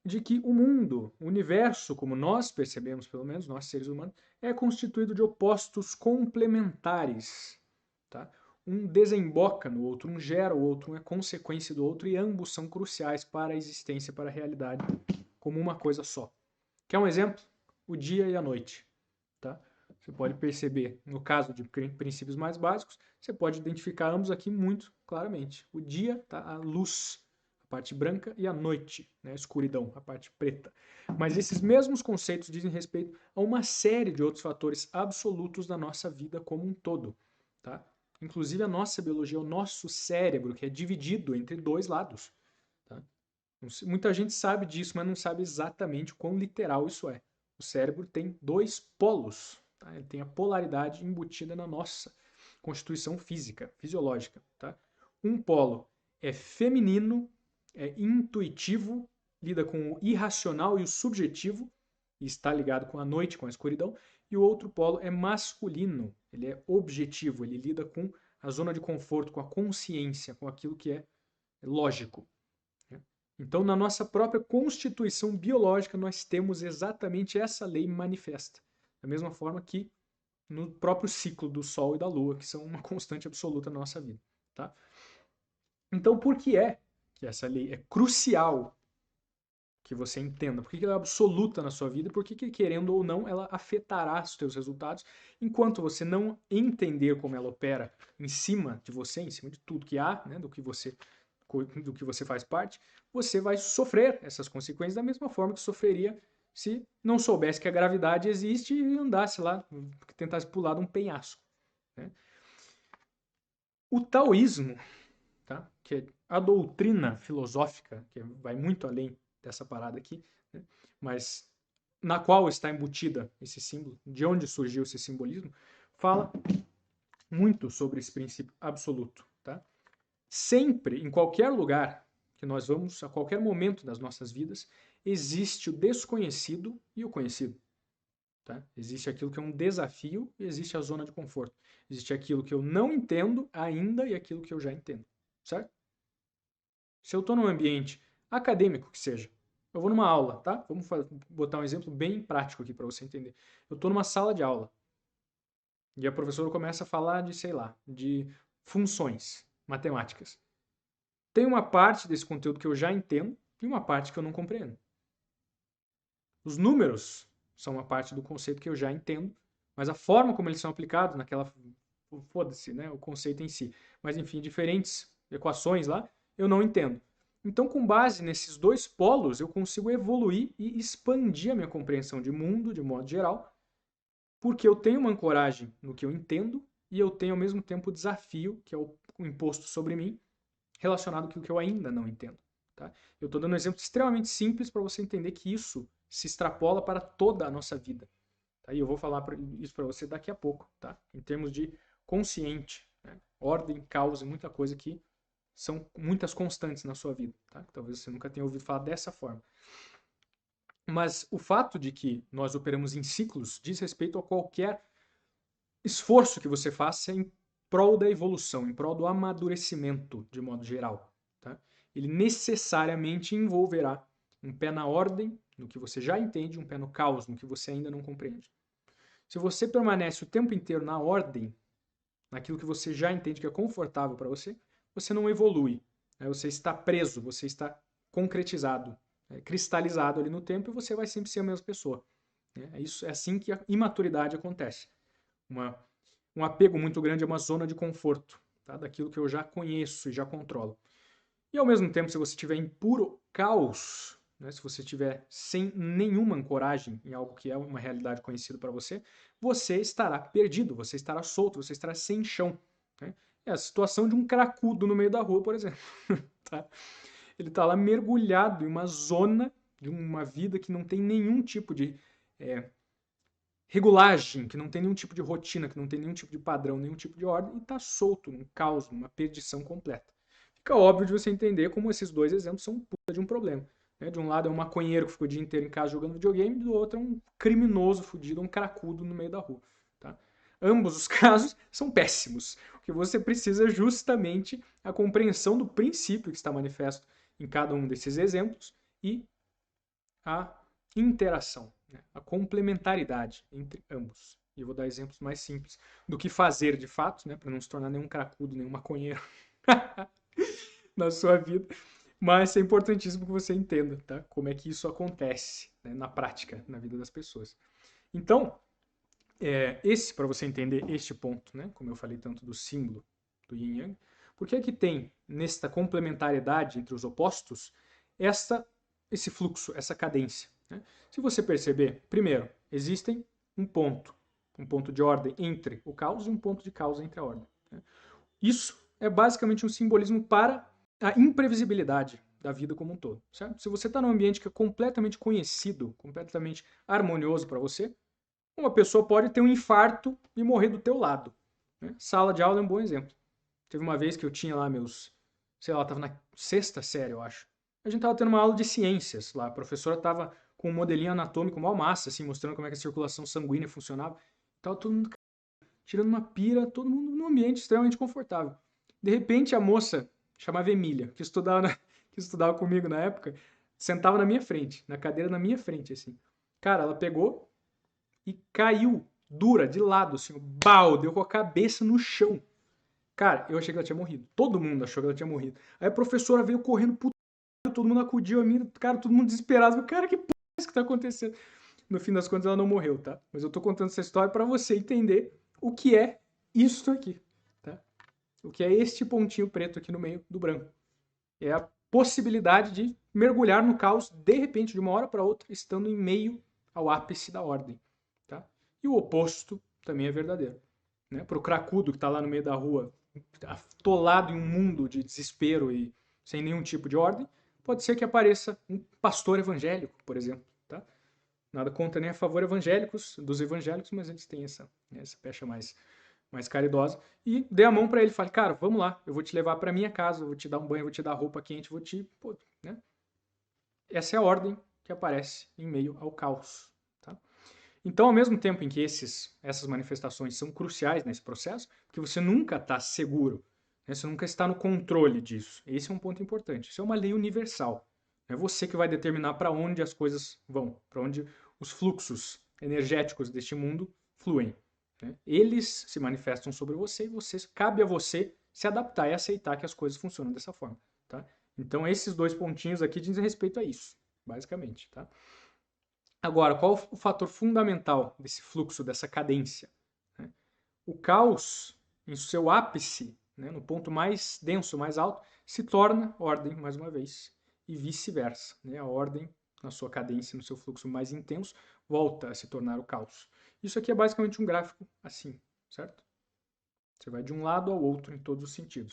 de que o mundo, o universo, como nós percebemos, pelo menos, nós seres humanos, é constituído de opostos complementares. Tá? Um desemboca no outro, um gera o outro, um é consequência do outro, e ambos são cruciais para a existência, para a realidade, como uma coisa só. Quer um exemplo? O dia e a noite. Tá? Você pode perceber, no caso de princípios mais básicos, você pode identificar ambos aqui muito claramente. O dia, tá? A luz, a parte branca, e a noite, né? A escuridão, a parte preta. Mas esses mesmos conceitos dizem respeito a uma série de outros fatores absolutos da nossa vida como um todo. Tá? Inclusive a nossa biologia, o nosso cérebro, que é dividido entre dois lados. Tá? Muita gente sabe disso, mas não sabe exatamente o quão literal isso é. O cérebro tem dois polos, tá? Ele tem a polaridade embutida na nossa constituição física, fisiológica. Tá? Um polo é feminino, é intuitivo, lida com o irracional e o subjetivo, e está ligado com a noite, com a escuridão, e o outro polo é masculino, ele é objetivo, ele lida com a zona de conforto, com a consciência, com aquilo que é lógico. Então, na nossa própria constituição biológica, nós temos exatamente essa lei manifesta. Da mesma forma que no próprio ciclo do Sol e da Lua, que são uma constante absoluta na nossa vida. Tá? Então, por que é que essa lei é crucial que você entenda? Por que ela é absoluta na sua vida? Por que, querendo ou não, ela afetará os seus resultados? Enquanto você não entender como ela opera em cima de você, em cima de tudo que há, né, do que você faz parte, você vai sofrer essas consequências da mesma forma que sofreria se não soubesse que a gravidade existe e andasse lá, tentasse pular de um penhasco. Né? O taoísmo, tá? Que é a doutrina filosófica, que vai muito além dessa parada aqui, né? Mas na qual está embutida esse símbolo, de onde surgiu esse simbolismo, fala muito sobre esse princípio absoluto. Tá? Sempre, em qualquer lugar que nós vamos, a qualquer momento das nossas vidas, existe o desconhecido e o conhecido. Tá? Existe aquilo que é um desafio e existe a zona de conforto. Existe aquilo que eu não entendo ainda e aquilo que eu já entendo. Certo? Se eu estou num ambiente acadêmico que seja, eu vou numa aula, tá? Vamos botar um exemplo bem prático aqui para você entender. Eu estou numa sala de aula e a professora começa a falar de, sei lá, de funções matemáticas. Tem uma parte desse conteúdo que eu já entendo e uma parte que eu não compreendo. Os números são uma parte do conceito que eu já entendo, mas a forma como eles são aplicados naquela. Foda-se, né? O conceito em si. Mas, enfim, diferentes equações lá, eu não entendo. Então, com base nesses dois polos, eu consigo evoluir e expandir a minha compreensão de mundo, de modo geral, porque eu tenho uma ancoragem no que eu entendo e eu tenho, ao mesmo tempo, o desafio, que é o imposto sobre mim, relacionado com o que eu ainda não entendo. Tá? Eu estou dando um exemplo extremamente simples para você entender que isso se extrapola para toda a nossa vida. Tá? E eu vou falar isso para você daqui a pouco, tá? Em termos de consciente, né? Ordem, causa e muita coisa que são muitas constantes na sua vida. Tá? Talvez você nunca tenha ouvido falar dessa forma. Mas o fato de que nós operamos em ciclos diz respeito a qualquer esforço que você faça em prol da evolução, em prol do amadurecimento, de modo geral. Tá? Ele necessariamente envolverá um pé na ordem, no que você já entende, um pé no caos, no que você ainda não compreende. Se você permanece o tempo inteiro na ordem, naquilo que você já entende que é confortável para você, você não evolui. Né? Você está preso, você está concretizado, cristalizado ali no tempo e você vai sempre ser a mesma pessoa. É assim que a imaturidade acontece. Uma, um apego muito grande a uma zona de conforto, tá? Daquilo que eu já conheço e já controlo. E ao mesmo tempo, se você estiver em puro caos, né, se você estiver sem nenhuma ancoragem em algo que é uma realidade conhecida para você, você estará perdido, você estará solto, você estará sem chão. Né? É a situação de um cracudo no meio da rua, por exemplo. Tá? Ele está lá mergulhado em uma zona de uma vida que não tem nenhum tipo de regulagem, que não tem nenhum tipo de rotina, que não tem nenhum tipo de padrão, nenhum tipo de ordem, e está solto num caos, numa perdição completa. Fica óbvio de você entender como esses dois exemplos são puta de um problema. Né? De um lado é um maconheiro que ficou o dia inteiro em casa jogando videogame, do outro é um criminoso fudido, um cracudo no meio da rua. Tá? Ambos os casos são péssimos. O que você precisa é justamente a compreensão do princípio que está manifesto em cada um desses exemplos e a interação, né? A complementaridade entre ambos. E eu vou dar exemplos mais simples do que fazer de fato, né? Para não se tornar nenhum cracudo, nenhum maconheiro na sua vida. Mas é importantíssimo que você entenda, tá? Como é que isso acontece, né, na prática, na vida das pessoas. Então, para você entender este ponto, né, como eu falei tanto do símbolo do Yin Yang, por que é que tem nesta complementariedade entre os opostos esse fluxo, essa cadência? Né? Se você perceber, primeiro, existem um ponto de ordem entre o caos e um ponto de causa entre a ordem. Né? Isso é basicamente um simbolismo para a imprevisibilidade da vida como um todo. Certo? Se você está num ambiente que é completamente conhecido, completamente harmonioso para você, uma pessoa pode ter um infarto e morrer do teu lado. Né? Sala de aula é um bom exemplo. Teve uma vez que eu tinha lá sei lá, estava na 6ª série, eu acho. A gente estava tendo uma aula de ciências lá. A professora estava com um modelinho anatômico mal massa, assim, mostrando como é que a circulação sanguínea funcionava. Tava todo mundo tirando uma pira, todo mundo num ambiente extremamente confortável. De repente, a moça, chamava Emília, que estudava comigo na época, sentava na minha frente, na cadeira na minha frente, assim. Cara, ela pegou e caiu dura, de lado, assim, bau, deu com a cabeça no chão. Cara, eu achei que ela tinha morrido. Todo mundo achou que ela tinha morrido. Aí a professora veio correndo, todo mundo acudiu a mim, cara, todo mundo desesperado. Cara, que porra é isso que tá acontecendo? No fim das contas, ela não morreu, tá? Mas eu tô contando essa história para você entender o que é isso aqui, tá? O que é este pontinho preto aqui no meio do branco. É a possibilidade de mergulhar no caos, de repente, de uma hora para outra, estando em meio ao ápice da ordem, tá? E o oposto também é verdadeiro. Né? Para o cracudo que está lá no meio da rua, atolado em um mundo de desespero e sem nenhum tipo de ordem, pode ser que apareça um pastor evangélico, por exemplo. Tá? Nada contra nem a favor dos evangélicos, mas eles têm essa pecha mais caridosa. E dê a mão para ele, fale, cara, vamos lá, eu vou te levar para minha casa, eu vou te dar um banho, eu vou te dar roupa quente, vou te... Pô, né? Essa é a ordem que aparece em meio ao caos. Tá? Então, ao mesmo tempo em que essas manifestações são cruciais nesse processo, porque você nunca está seguro, né? Você nunca está no controle disso. Esse é um ponto importante. Isso é uma lei universal. É você que vai determinar para onde as coisas vão, para onde os fluxos energéticos deste mundo fluem. Né? Eles se manifestam sobre você e cabe a você se adaptar e aceitar que as coisas funcionam dessa forma. Tá? Então, esses 2 pontinhos aqui dizem respeito a isso, basicamente. Tá? Agora, qual o fator fundamental desse fluxo, dessa cadência? Né? O caos, em seu ápice, né, no ponto mais denso, mais alto, se torna ordem, mais uma vez, e vice-versa. Né? A ordem, na sua cadência, no seu fluxo mais intenso, volta a se tornar o caos. Isso aqui é basicamente um gráfico assim, certo? Você vai de um lado ao outro em todos os sentidos.